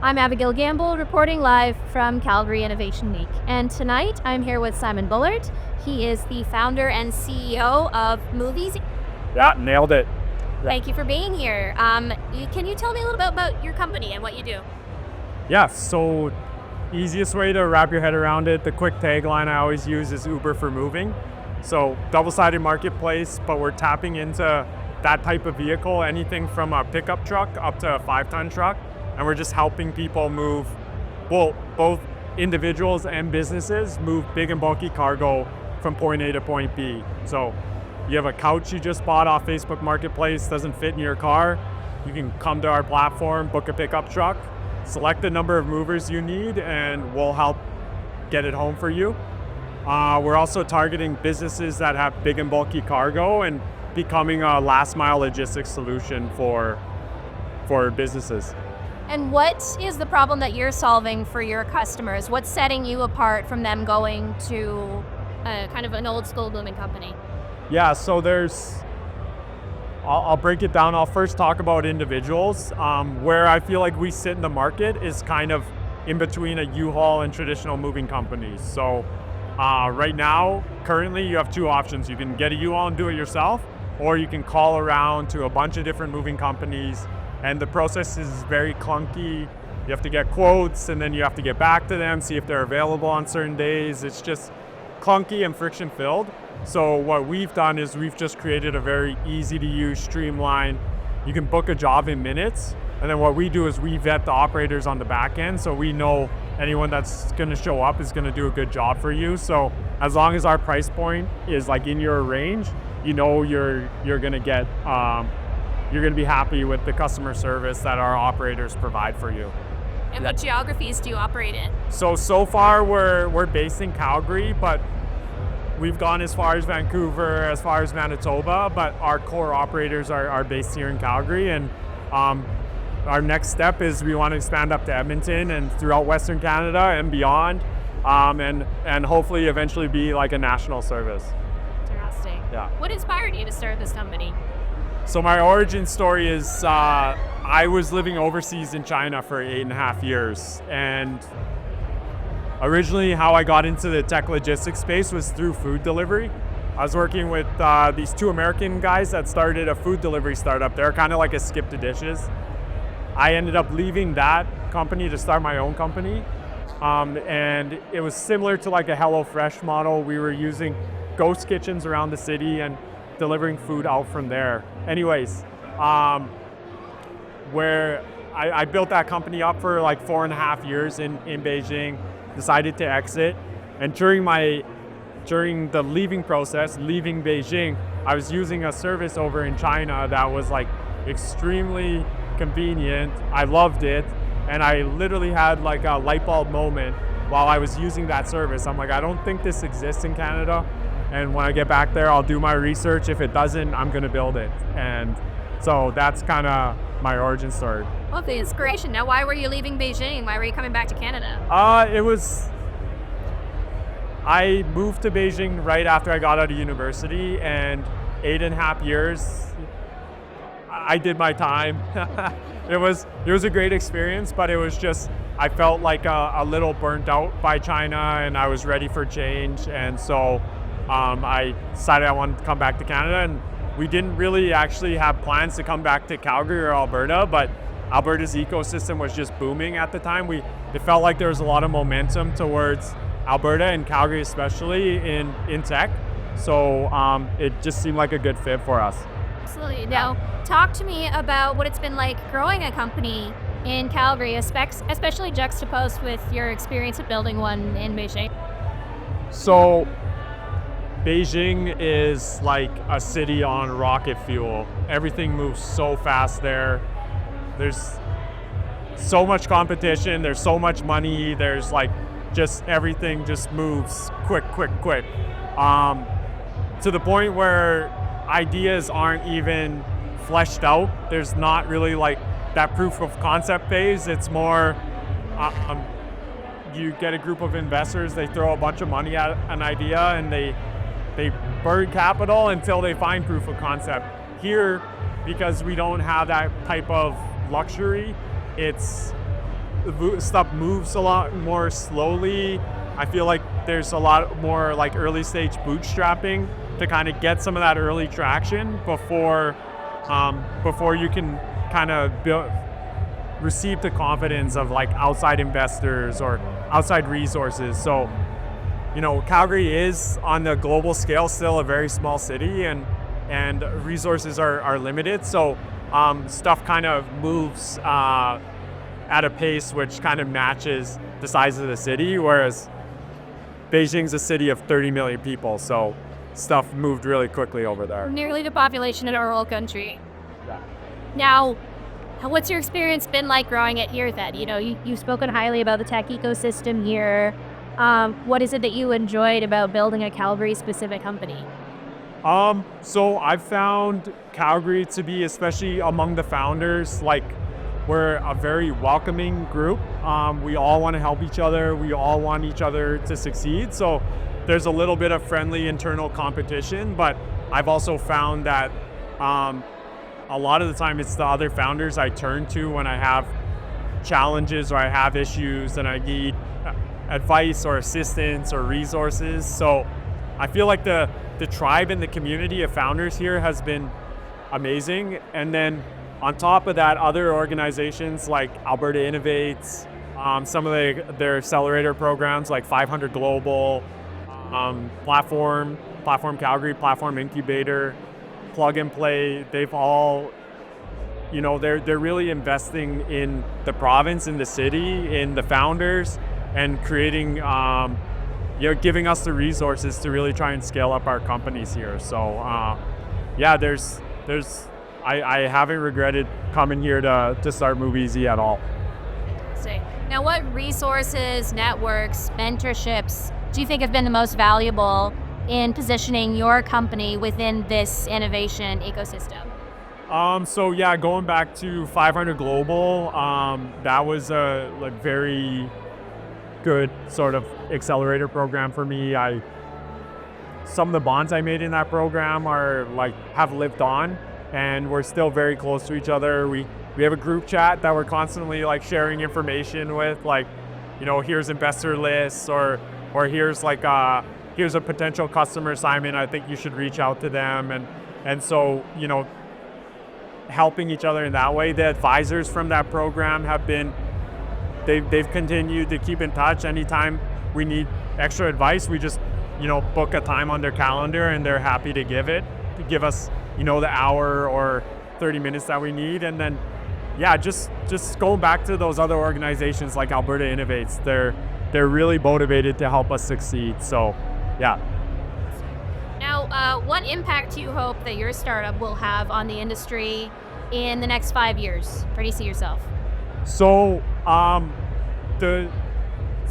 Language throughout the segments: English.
I'm Abigail Gamble, reporting live from Calgary Innovation Week. And tonight, I'm here with Simon Bullard. He is the founder and CEO of moovez. Yeah, nailed it. Thank you for being here. Can you tell me a little bit about your company and what you do? Yeah, so easiest way to wrap your head around it, the quick tagline I always use is Uber for moving. So double-sided marketplace, but we're tapping into that type of vehicle, anything from a pickup truck up to a 5-ton truck. And we're just helping people move, well, both individuals and businesses move big and bulky cargo from point A to point B. So you have a couch you just bought off Facebook Marketplace, doesn't fit in your car, you can come to our platform, book a pickup truck, select the number of movers you need, and we'll help get it home for you. We're also targeting businesses that have big and bulky cargo and becoming a last mile logistics solution for businesses. And what is the problem that you're solving for your customers? What's setting you apart from them going to kind of an old school booming company? Yeah, so I'll break it down. I'll first talk about individuals. Where I feel like we sit in the market is kind of in between a U-Haul and traditional moving companies. So right now, currently you have two options. You can get a U-Haul and do it yourself, or you can call around to a bunch of different moving companies, and the process is very clunky. You have to get quotes, and then you have to get back to them, see if they're available on certain days. It's just clunky and friction filled. So what we've done is we've just created a very easy to use streamline. You can book a job in minutes, and then what we do is we vet the operators on the back end, so we know anyone that's going to show up is going to do a good job for you. So as long as our price point is like in your range, you know you're going to get you're going to be happy with the customer service that our operators provide for you. And what geographies do you operate in? So far we're based in Calgary, but we've gone as far as Vancouver, as far as Manitoba, but our core operators are based here in Calgary. And our next step is we want to expand up to Edmonton and throughout Western Canada and beyond, and hopefully eventually be like a national service. Interesting. Yeah. What inspired you to start this company? So my origin story is I was living overseas in China for 8.5 years, and originally how I got into the tech logistics space was through food delivery. I was working with these two American guys that started a food delivery startup. They're kind of like a Skip to Dishes. I ended up leaving that company to start my own company, and it was similar to like a HelloFresh model. We were using ghost kitchens around the city and delivering food out from there. Anyways, where I built that company up for like 4.5 years in Beijing, decided to exit, and during the leaving process, leaving Beijing, I was using a service over in China that was like extremely convenient. I loved it, and I literally had like a light bulb moment while I was using that service. I'm like, I don't think this exists in Canada. And when I get back there, I'll do my research. If it doesn't, I'm going to build it. And so that's kind of my origin story. Well, the inspiration. Now, why were you leaving Beijing? Why were you coming back to Canada? I moved to Beijing right after I got out of university, and 8.5 years, I did my time. It was a great experience, but it was just, I felt like a little burnt out by China, and I was ready for change. And so I decided I wanted to come back to Canada, and we didn't really actually have plans to come back to Calgary or Alberta, but Alberta's ecosystem was just booming at the time. It felt like there was a lot of momentum towards Alberta and Calgary especially in tech, so it just seemed like a good fit for us. Absolutely. Now, talk to me about what it's been like growing a company in Calgary, especially juxtaposed with your experience of building one in Beijing. So Beijing is like a city on rocket fuel. Everything moves so fast there. There's so much competition, there's so much money, there's like just everything just moves quick. To the point where ideas aren't even fleshed out. There's not really like that proof of concept phase. It's more you get a group of investors, they throw a bunch of money at an idea, and they burn capital until they find proof of concept. Here, because we don't have that type of luxury, it's stuff moves a lot more slowly. I feel like there's a lot more like early stage bootstrapping to kind of get some of that early traction before you can kind of receive the confidence of like outside investors or outside resources. So, Calgary is on the global scale still a very small city, and resources are limited. So stuff kind of moves at a pace which kind of matches the size of the city, whereas Beijing's a city of 30 million people, so stuff moved really quickly over there. Nearly the population in our whole country. Yeah. Now, what's your experience been like growing it here then? You've spoken highly about the tech ecosystem here. What is it that you enjoyed about building a Calgary-specific company? So I've found Calgary to be, especially among the founders, like we're a very welcoming group. We all want to help each other. We all want each other to succeed. So there's a little bit of friendly internal competition, but I've also found that a lot of the time it's the other founders I turn to when I have challenges or I have issues and I need advice or assistance or resources. So I feel like the tribe and the community of founders here has been amazing. And then on top of that, other organizations like Alberta Innovates, some of their accelerator programs like 500 Global, Platform Calgary, Platform Incubator, Plug and Play, they've all, they're really investing in the province, in the city, in the founders, and creating, giving us the resources to really try and scale up our companies here. So, I haven't regretted coming here to start moovez at all. Now, what resources, networks, mentorships do you think have been the most valuable in positioning your company within this innovation ecosystem? Going back to 500 Global, that was a very good sort of accelerator program for me. Some of the bonds I made in that program have lived on, and we're still very close to each other. We have a group chat that we're constantly sharing information with, here's investor lists, or here's here's a potential customer, Simon, I think you should reach out to them, and so helping each other in that way. The advisors from that program have been they've continued to keep in touch. Anytime we need extra advice, we just book a time on their calendar, and they're happy to give us the hour or 30 minutes that we need. And then just going back to those other organizations like Alberta Innovates, they're really motivated to help us succeed. So Now, what impact do you hope that your startup will have on the industry in the next 5 years? Where do you see yourself? So the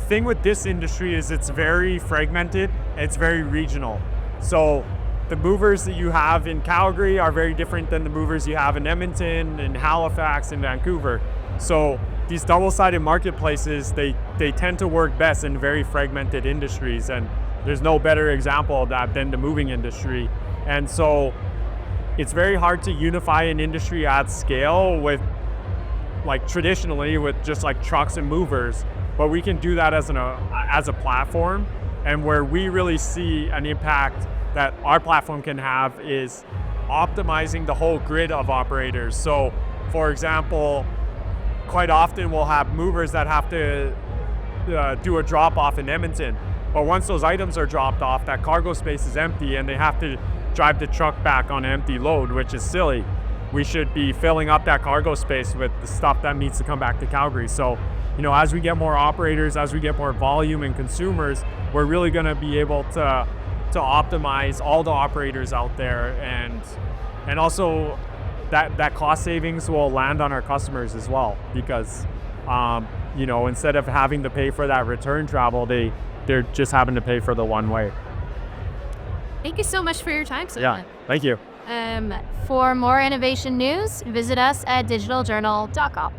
thing with this industry is it's very fragmented, it's very regional. So the movers that you have in Calgary are very different than the movers you have in Edmonton, in Halifax, in Vancouver. So these double-sided marketplaces, they tend to work best in very fragmented industries, and there's no better example of that than the moving industry. And so it's very hard to unify an industry at scale with traditionally with just trucks and movers, but we can do that as a platform. And where we really see an impact that our platform can have is optimizing the whole grid of operators. So for example, quite often we'll have movers that have to do a drop off in Edmonton, but once those items are dropped off, that cargo space is empty and they have to drive the truck back on an empty load, which is silly. We should be filling up that cargo space with the stuff that needs to come back to Calgary. So, as we get more operators, as we get more volume and consumers, we're really going to be able to optimize all the operators out there, and also that cost savings will land on our customers as well, because instead of having to pay for that return travel, they're just having to pay for the one way. Thank you so much for your time, Simon. Yeah, thank you. For more innovation news, visit us at digitaljournal.com.